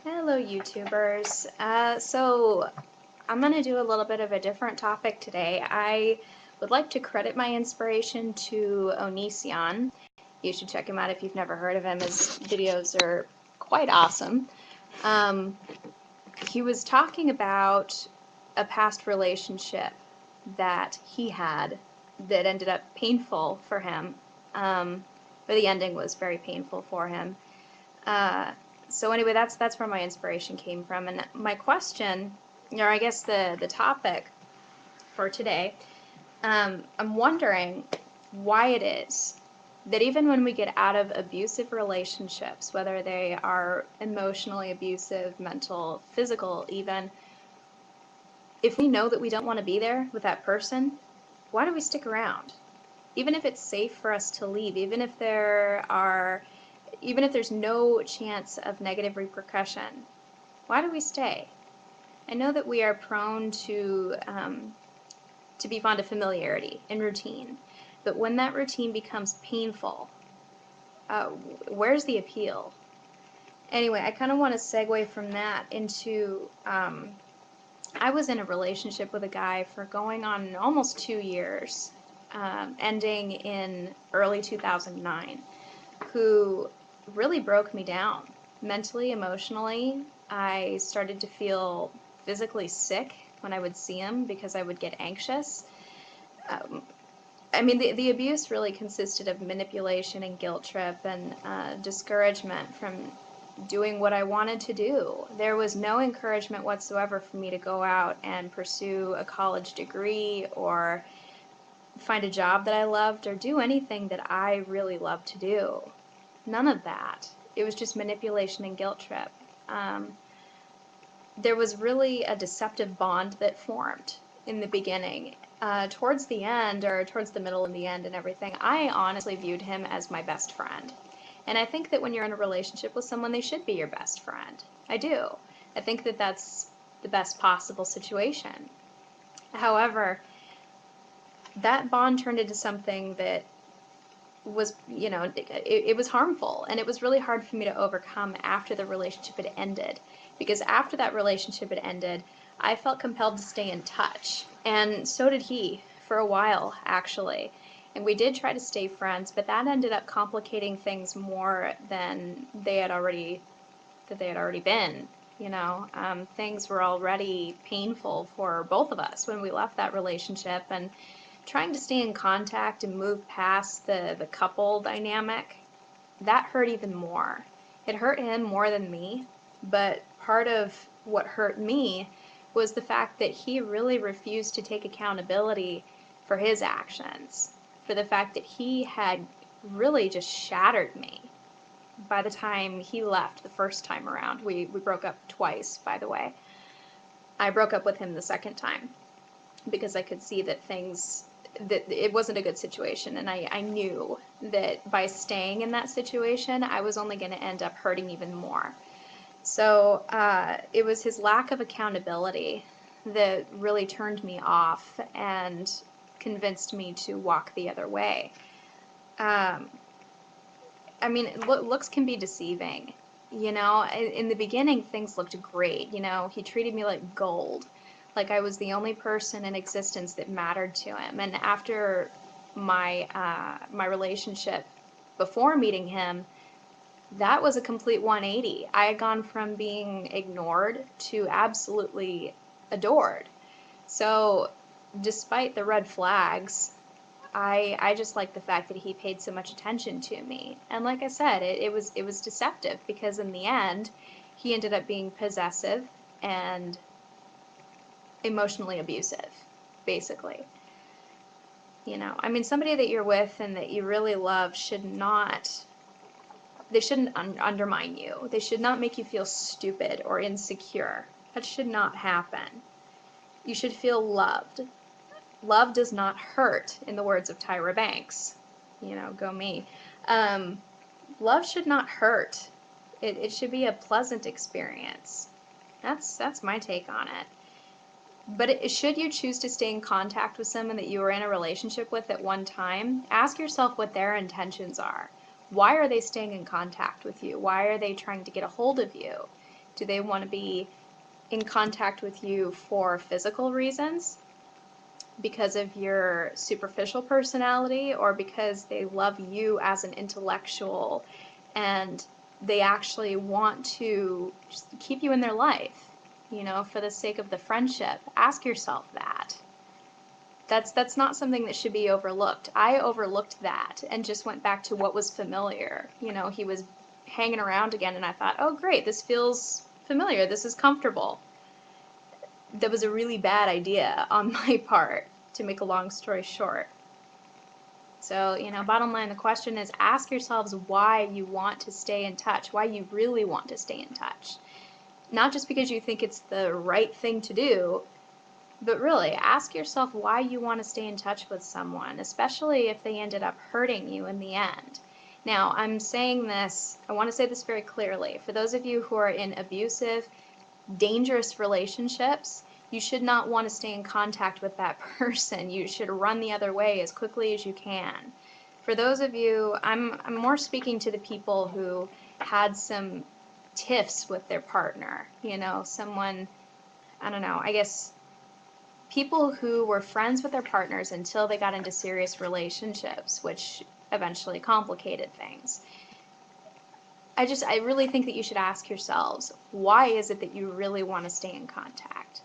Hello, YouTubers. So I'm going to do a little bit of a different topic today. I would like to credit my inspiration to Onision. You should check him out if you've never heard of him. His videos are quite awesome. Um, he was talking about a past relationship that he had that ended up painful for him, or the ending was very painful for him. Uh, so anyway, that's where my inspiration came from. And my question, or I guess the topic for today, I'm wondering why it is that even when we get out of abusive relationships, whether they are emotionally abusive, mental, physical even, if we know that we don't want to be there with that person, why do we stick around? Even if it's safe for us to leave, even if there's no chance of negative repercussion, why do we stay? I know that we are prone to be fond of familiarity and routine, but when that routine becomes painful, where's the appeal? Anyway, I kind of want to segue from that into I was in a relationship with a guy for going on almost 2 years, ending in early 2009, who really broke me down mentally, emotionally. I started to feel physically sick when I would see him because I would get anxious. Um, I mean, the abuse really consisted of manipulation and guilt trip and discouragement from doing what I wanted to do. There was no encouragement whatsoever for me to go out and pursue a college degree or find a job that I loved or do anything that I really loved to do. None of that. It was just manipulation and guilt trip. Um, there was really a deceptive bond that formed in the beginning. Towards the end, or towards the middle and the end and everything, I honestly viewed him as my best friend. And I think that when you're in a relationship with someone, they should be your best friend. I do. I think that that's the best possible situation. However, that bond turned into something that was, it was harmful, and it was really hard for me to overcome after the relationship had ended. Because after that relationship had ended, I felt compelled to stay in touch, and so did he for a while, actually. And we did try to stay friends, but that ended up complicating things more than they had already been. Things were already painful for both of us when we left that relationship, and trying to stay in contact and move past the couple dynamic, that hurt even more. It hurt him more than me, but part of what hurt me was the fact that he really refused to take accountability for his actions, for the fact that he had really just shattered me by the time he left the first time around. We broke up twice, by the way. I broke up with him the second time because I could see that it wasn't a good situation, and I knew that by staying in that situation, I was only going to end up hurting even more. So it was his lack of accountability that really turned me off and convinced me to walk the other way. I mean, looks can be deceiving. In the beginning, things looked great. He treated me like gold, like I was the only person in existence that mattered to him. And after my relationship before meeting him, that was a complete 180. I had gone from being ignored to absolutely adored. So, despite the red flags, I just like the fact that he paid so much attention to me. And like I said, it was deceptive, because in the end, he ended up being possessive and emotionally abusive, basically. I mean, somebody that you're with and that you really love they shouldn't undermine you. They should not make you feel stupid or insecure. That should not happen. You should feel loved. Love does not hurt, in the words of Tyra Banks. Go me. Love should not hurt. It should be a pleasant experience. That's my take on it. But should you choose to stay in contact with someone that you were in a relationship with at one time, ask yourself what their intentions are. Why are they staying in contact with you? Why are they trying to get a hold of you? Do they want to be in contact with you for physical reasons, because of your superficial personality, or because they love you as an intellectual and they actually want to just keep you in their life, for the sake of the friendship? Ask yourself that. That's not something that should be overlooked. I overlooked that and just went back to what was familiar. He was hanging around again, and I thought, oh great, this feels familiar, this is comfortable. That was a really bad idea on my part, to make a long story short. So, bottom line, the question is, ask yourselves why you want to stay in touch, why you really want to stay in touch. Not just because you think it's the right thing to do, but really, ask yourself why you want to stay in touch with someone, especially if they ended up hurting you in the end. Now, I'm saying this, I want to say this very clearly. For those of you who are in abusive, dangerous relationships, you should not want to stay in contact with that person. You should run the other way as quickly as you can. For those of you, I'm more speaking to the people who had some tiffs with their partner. Someone, I don't know, I guess people who were friends with their partners until they got into serious relationships, which eventually complicated things. I really think that you should ask yourselves, why is it that you really want to stay in contact?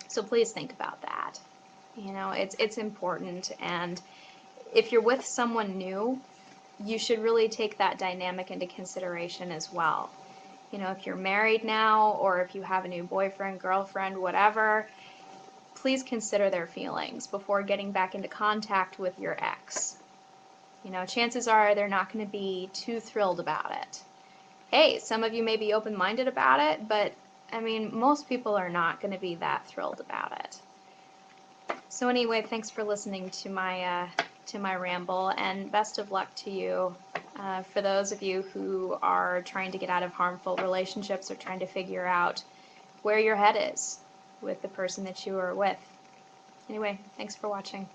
So please think about that. It's important, and if you're with someone new, you should really take that dynamic into consideration as well. If you're married now, or if you have a new boyfriend, girlfriend, whatever, please consider their feelings before getting back into contact with your ex. Chances are they're not going to be too thrilled about it. Hey, some of you may be open-minded about it, but most people are not going to be that thrilled about it. So anyway, thanks for listening to my ramble, and best of luck to you. For those of you who are trying to get out of harmful relationships, or trying to figure out where your head is with the person that you are with. Anyway, thanks for watching.